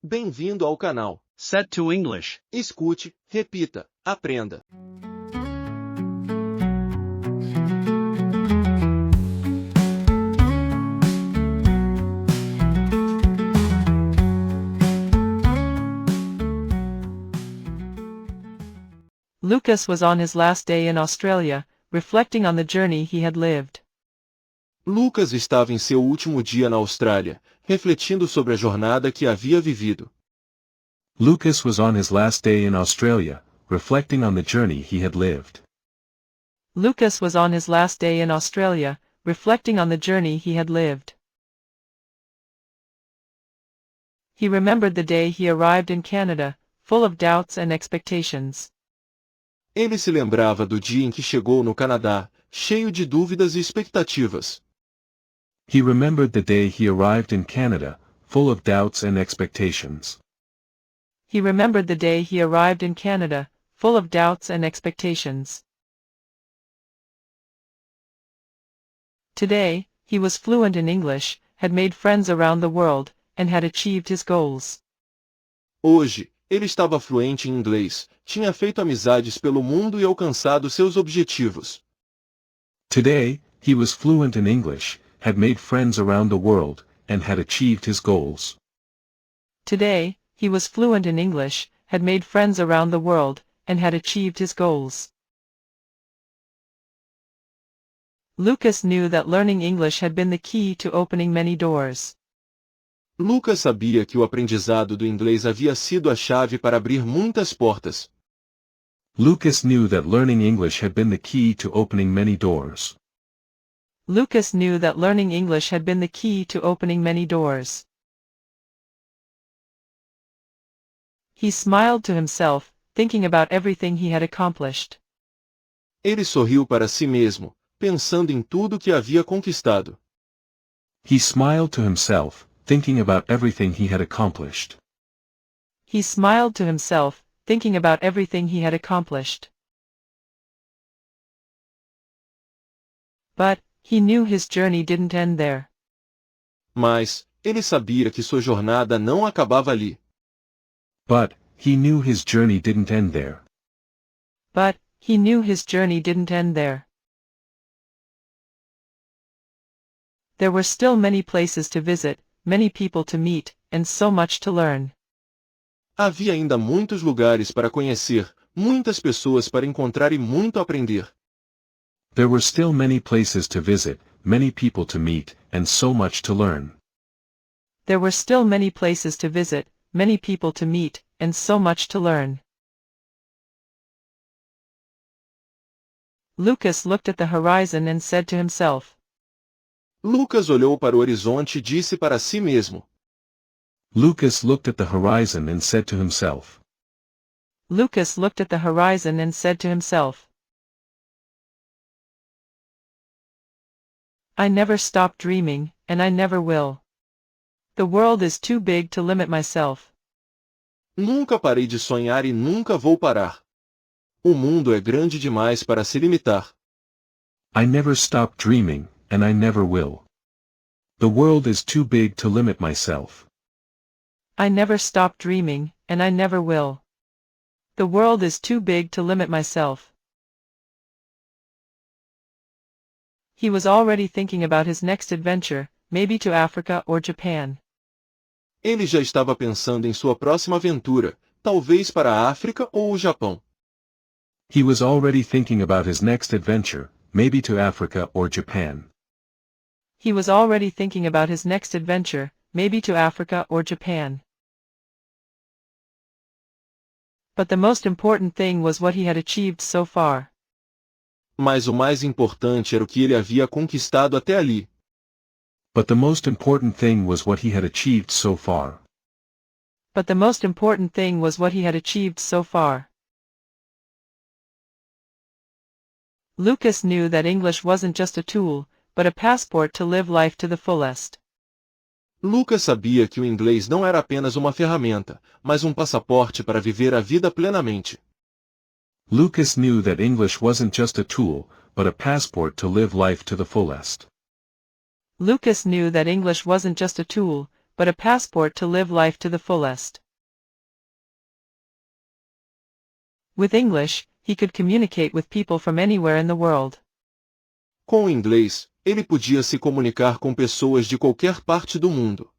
Bem-vindo ao canal. Set to English. Escute, repita, aprenda. Lucas was on his last day in Australia, reflecting on the journey he had lived. Lucas estava em seu último dia na Austrália, refletindo sobre a jornada que havia vivido. Lucas was on his last day in Australia, reflecting on the journey he had lived. Lucas was on his last day in Australia, reflecting on the journey he had lived. He remembered the day he arrived in Canada, full of doubts and expectations. Ele se lembrava do dia em que chegou no Canadá, cheio de dúvidas e expectativas. He remembered the day he arrived in Canada, full of doubts and expectations. He remembered the day he arrived in Canada, full of doubts and expectations. Today, he was fluent in English, had made friends around the world, and had achieved his goals. Hoje, ele estava fluente em inglês, tinha feito amizades pelo mundo e alcançado seus objetivos. Today, he was fluent in English, had made friends around the world, and had achieved his goals. Today, he was fluent in English, had made friends around the world, and had achieved his goals. Lucas knew that learning English had been the key to opening many doors. Lucas sabia que o aprendizado do inglês havia sido a chave para abrir muitas portas. Lucas knew that learning English had been the key to opening many doors. Lucas knew that learning English had been the key to opening many doors. He smiled to himself, thinking about everything he had accomplished. Ele sorriu para si mesmo, pensando em tudo que havia conquistado. He smiled to himself, thinking about everything he had accomplished. He smiled to himself, thinking about everything he had accomplished. But, he knew his journey didn't end there. Mas, ele sabia que sua jornada não acabava ali. But, he knew his journey didn't end there. But, he knew his journey didn't end there. There were still many places to visit, many people to meet, and so much to learn. Havia ainda muitos lugares para conhecer, muitas pessoas para encontrar e muito aprender. There were still many places to visit, many people to meet, and so much to learn. There were still many places to visit, many people to meet, and so much to learn. Lucas looked at the horizon and said to himself. Lucas olhou para o horizonte e disse para si mesmo. Lucas looked at the horizon and said to himself. Lucas looked at the horizon and said to himself. I never stop dreaming, and I never will. The world is too big to limit myself. Nunca parei de sonhar e nunca vou parar. O mundo é grande demais para se limitar. I never stop dreaming, and I never will. The world is too big to limit myself. I never stop dreaming, and I never will. The world is too big to limit myself. He was already thinking about his next adventure, maybe to Africa or Japan. Ele já estava pensando em sua próxima aventura, talvez para a África ou o Japão. He was already thinking about his next adventure, maybe to Africa or Japan. He was already thinking about his next adventure, maybe to Africa or Japan. But the most important thing was what he had achieved so far. Mas o mais importante era o que ele havia conquistado até ali. But the most important thing was what he had achieved so far. But the most important thing was what he had achieved so far. Lucas knew that English wasn't just a tool, but a passport to live life to the fullest. Lucas sabia que o inglês não era apenas uma ferramenta, mas um passaporte para viver a vida plenamente. Lucas knew that English wasn't just a tool, but a passport to live life to the fullest. Lucas knew that English wasn't just a tool, but a passport to live life to the fullest. With English, he could communicate with people from anywhere in the world. Com o inglês, ele podia se comunicar com pessoas de qualquer parte do mundo.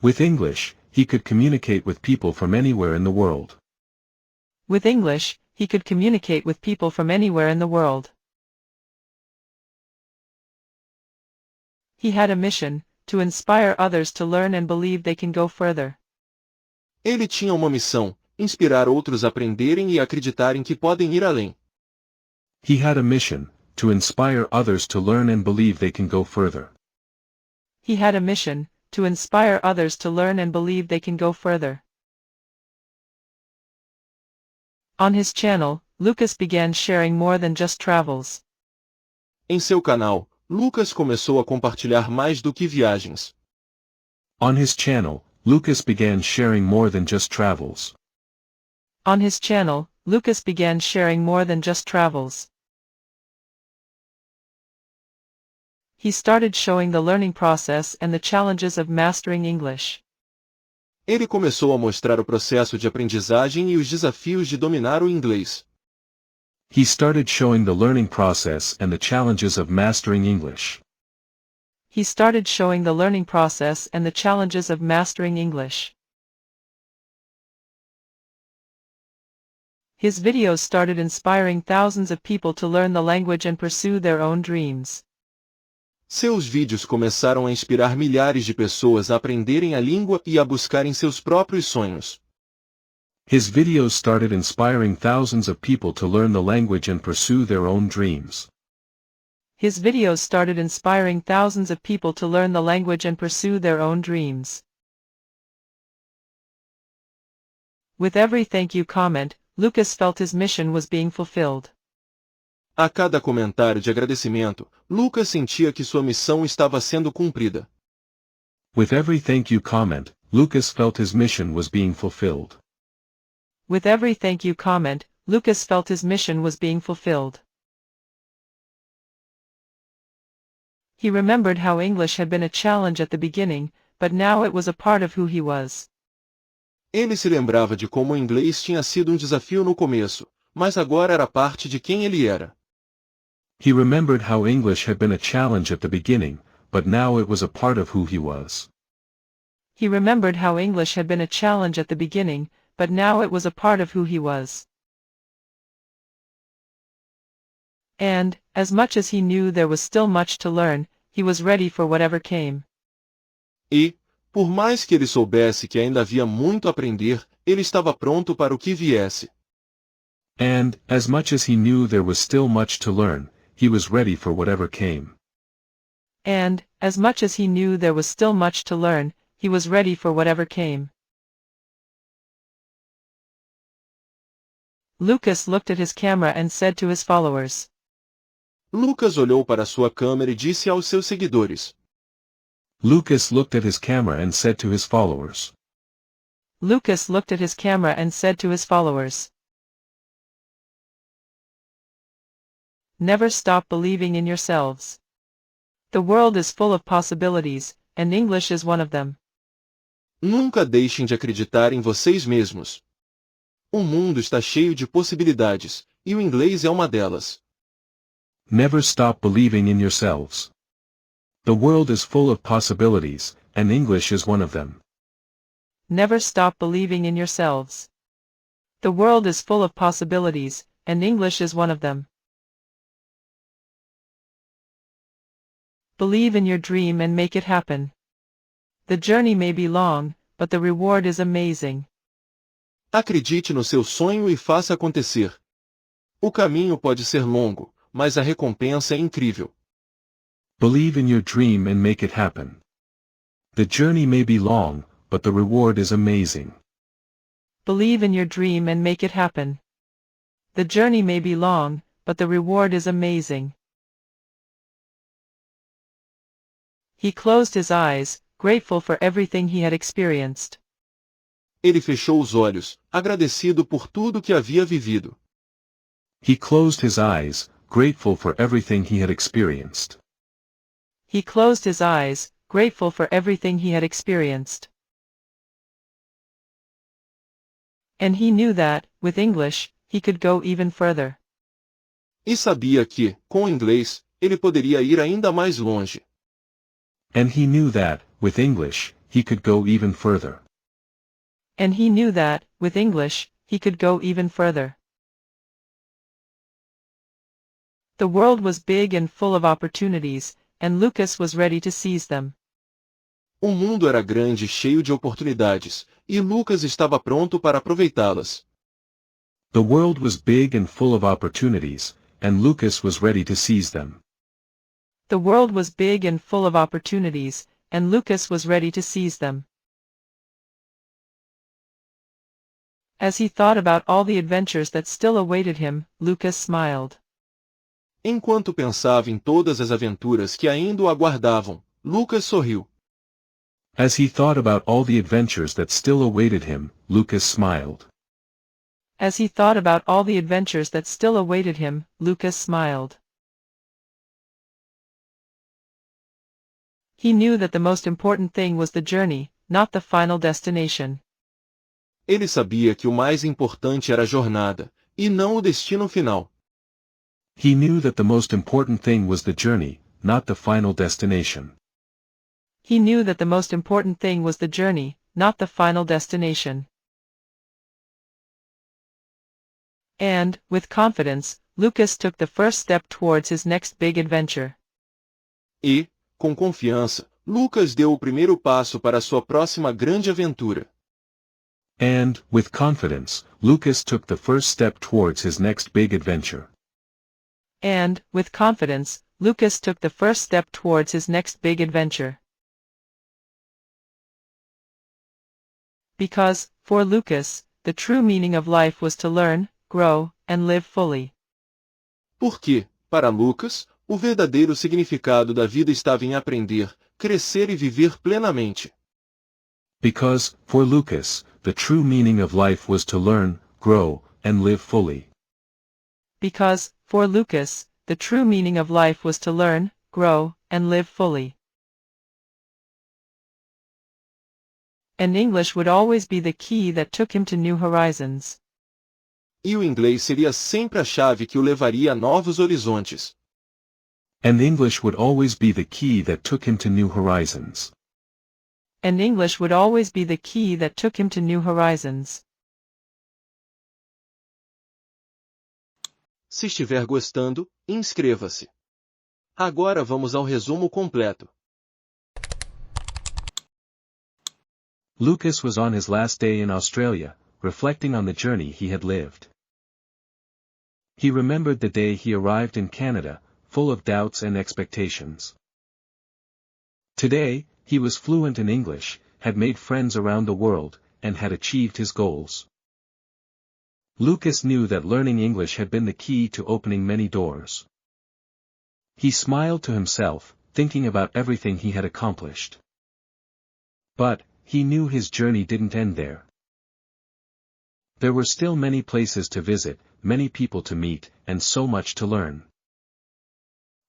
With English, he could communicate with people from anywhere in the world. With English, he could communicate with people from anywhere in the world. He had a mission, to inspire others to learn and believe they can go further. Ele tinha uma missão, inspirar outros a aprenderem e acreditarem que podem ir além. He had a mission, to inspire others to learn and believe they can go further. He had a mission, to inspire others to learn and believe they can go further. On his channel, Lucas began sharing more than just travels. Em seu canal, Lucas começou a compartilhar mais do que viagens. On his channel, Lucas began sharing more than just travels. On his channel, Lucas began sharing more than just travels. He started showing the learning process and the challenges of mastering English. Ele começou a mostrar o processo de aprendizagem e os desafios de dominar o inglês. He started showing the learning process and the challenges of mastering English. He started showing the learning process and the challenges of mastering English. His videos started inspiring thousands of people to learn the language and pursue their own dreams. Seus vídeos começaram a inspirar milhares de pessoas a aprenderem a língua e a buscarem seus próprios sonhos. His videos started inspiring thousands of people to learn the language and pursue their own dreams. His videos started inspiring thousands of people to learn the language and pursue their own dreams. With every thank you comment, Lucas felt his mission was being fulfilled. A cada comentário de agradecimento, Lucas sentia que sua missão estava sendo cumprida. With every thank you comment, Lucas felt his mission was being fulfilled. With every thank you comment, Lucas felt his mission was being fulfilled. He remembered how English had been a challenge at the beginning, but now it was a part of who he was. Ele se lembrava de como o inglês tinha sido desafio no começo, mas agora era parte de quem ele era. He remembered how English had been a challenge at the beginning, but now it was a part of who he was. He remembered how English had been a challenge at the beginning, but now it was a part of who he was. And, as much as he knew there was still much to learn, he was ready for whatever came. E, por mais que ele soubesse que ainda havia muito a aprender, ele estava pronto para o que viesse. And, as much as he knew there was still much to learn, he was ready for whatever came. And, as much as he knew there was still much to learn, he was ready for whatever came. Lucas looked at his camera and said to his followers. Lucas olhou para sua câmera e disse aos seus seguidores. Lucas looked at his camera and said to his followers. Lucas looked at his camera and said to his followers. Never stop believing in yourselves. The world is full of possibilities, and English is one of them. Nunca deixem de acreditar em vocês mesmos. O mundo está cheio de possibilidades, e o inglês é uma delas. Never stop believing in yourselves. The world is full of possibilities, and English is one of them. Never stop believing in yourselves. The world is full of possibilities, and English is one of them. Believe in your dream and make it happen. The journey may be long, but the reward is amazing. Acredite no seu sonho e faça acontecer. O caminho pode ser longo, mas a recompensa é incrível. Believe in your dream and make it happen. The journey may be long, but the reward is amazing. Believe in your dream and make it happen. The journey may be long, but the reward is amazing. He closed his eyes, grateful for everything he had experienced. Ele fechou os olhos, agradecido por tudo que havia vivido. He closed his eyes, grateful for everything he had experienced. He closed his eyes, grateful for everything he had experienced. And he knew that, with English, he could go even further. E sabia que, com o inglês, ele poderia ir ainda mais longe. And he knew that, with English, he could go even further. And he knew that, with English, he could go even further. The world was big and full of opportunities, and Lucas was ready to seize them. O mundo era grande e cheio de oportunidades, e Lucas estava pronto para aproveitá-las. The world was big and full of opportunities, and Lucas was ready to seize them. The world was big and full of opportunities, and Lucas was ready to seize them. As he thought about all the adventures that still awaited him, Lucas smiled. Enquanto pensava em todas as aventuras que ainda o aguardavam, Lucas sorriu. As he thought about all the adventures that still awaited him, Lucas smiled. As he thought about all the adventures that still awaited him, Lucas smiled. He knew that the most important thing was the journey, not the final destination. Ele sabia que o mais importante era a jornada, e não o destino final. He knew that the most important thing was the journey, not the final destination. He knew that the most important thing was the journey, not the final destination. And, with confidence, Lucas took the first step towards his next big adventure. E, com confiança, Lucas deu o primeiro passo para sua próxima grande aventura. And, with confidence, Lucas took the first step towards his next big adventure. And, with confidence, Lucas took the first step towards his next big adventure. Because, for Lucas, the true meaning of life was to learn, grow, and live fully. Porque, para Lucas, o verdadeiro significado da vida estava em aprender, crescer e viver plenamente. Because, for Lucas, the true meaning of life was to learn, grow, and live fully. Because, for Lucas, the true meaning of life was to learn, grow, and live fully. And English would always be the key that took him to new horizons. E o inglês seria sempre a chave que o levaria a novos horizontes. And English would always be the key that took him to new horizons. And English would always be the key that took him to new horizons. Se estiver gostando, inscreva-se. Agora vamos ao resumo completo. Lucas was on his last day in Australia, reflecting on the journey he had lived. He remembered the day he arrived in Canada, full of doubts and expectations. Today, he was fluent in English, had made friends around the world, and had achieved his goals. Lucas knew that learning English had been the key to opening many doors. He smiled to himself, thinking about everything he had accomplished. But, he knew his journey didn't end there. There were still many places to visit, many people to meet, and so much to learn.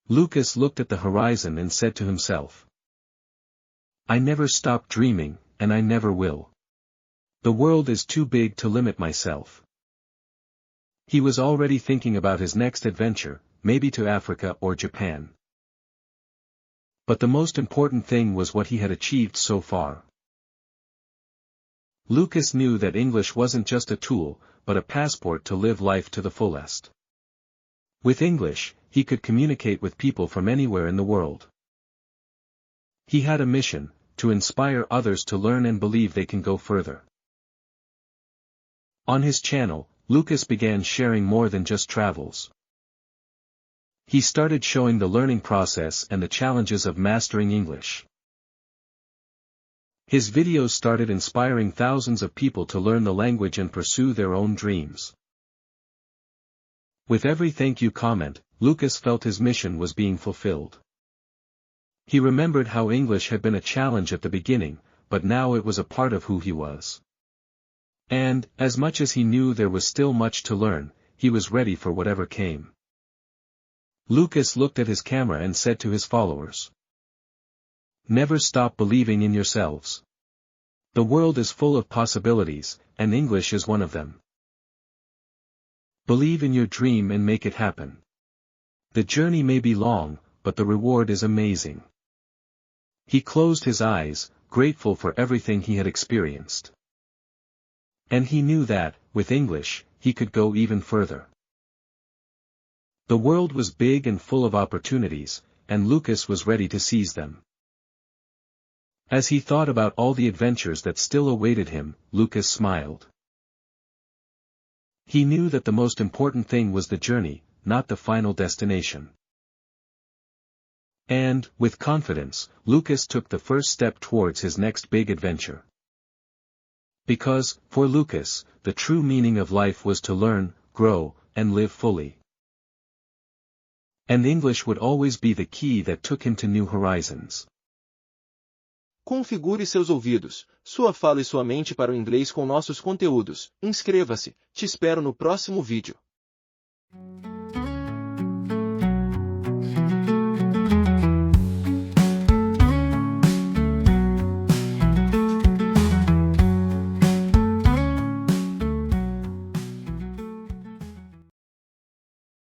Lucas looked at the horizon and said to himself, I never stop dreaming, and I never will. The world is too big to limit myself. He was already thinking about his next adventure, maybe to Africa or Japan. But the most important thing was what he had achieved so far. Lucas knew that English wasn't just a tool, but a passport to live life to the fullest. With English, he could communicate with people from anywhere in the world. He had a mission, to inspire others to learn and believe they can go further. On his channel, Lucas began sharing more than just travels. He started showing the learning process and the challenges of mastering English. His videos started inspiring thousands of people to learn the language and pursue their own dreams. With every thank you comment, Lucas felt his mission was being fulfilled. He remembered how English had been a challenge at the beginning, but now it was a part of who he was. And, as much as he knew there was still much to learn, he was ready for whatever came. Lucas looked at his camera and said to his followers, Never stop believing in yourselves. The world is full of possibilities, and English is one of them. Believe in your dream and make it happen. The journey may be long, but the reward is amazing. He closed his eyes, grateful for everything he had experienced. And he knew that, with English, he could go even further. The world was big and full of opportunities, and Lucas was ready to seize them. As he thought about all the adventures that still awaited him, Lucas smiled. He knew that the most important thing was the journey, not the final destination. And, with confidence, Lucas took the first step towards his next big adventure. Because, for Lucas, the true meaning of life was to learn, grow, and live fully. And English would always be the key that took him to new horizons. Configure seus ouvidos, sua fala e sua mente para o inglês com nossos conteúdos. Inscreva-se, te espero no próximo vídeo.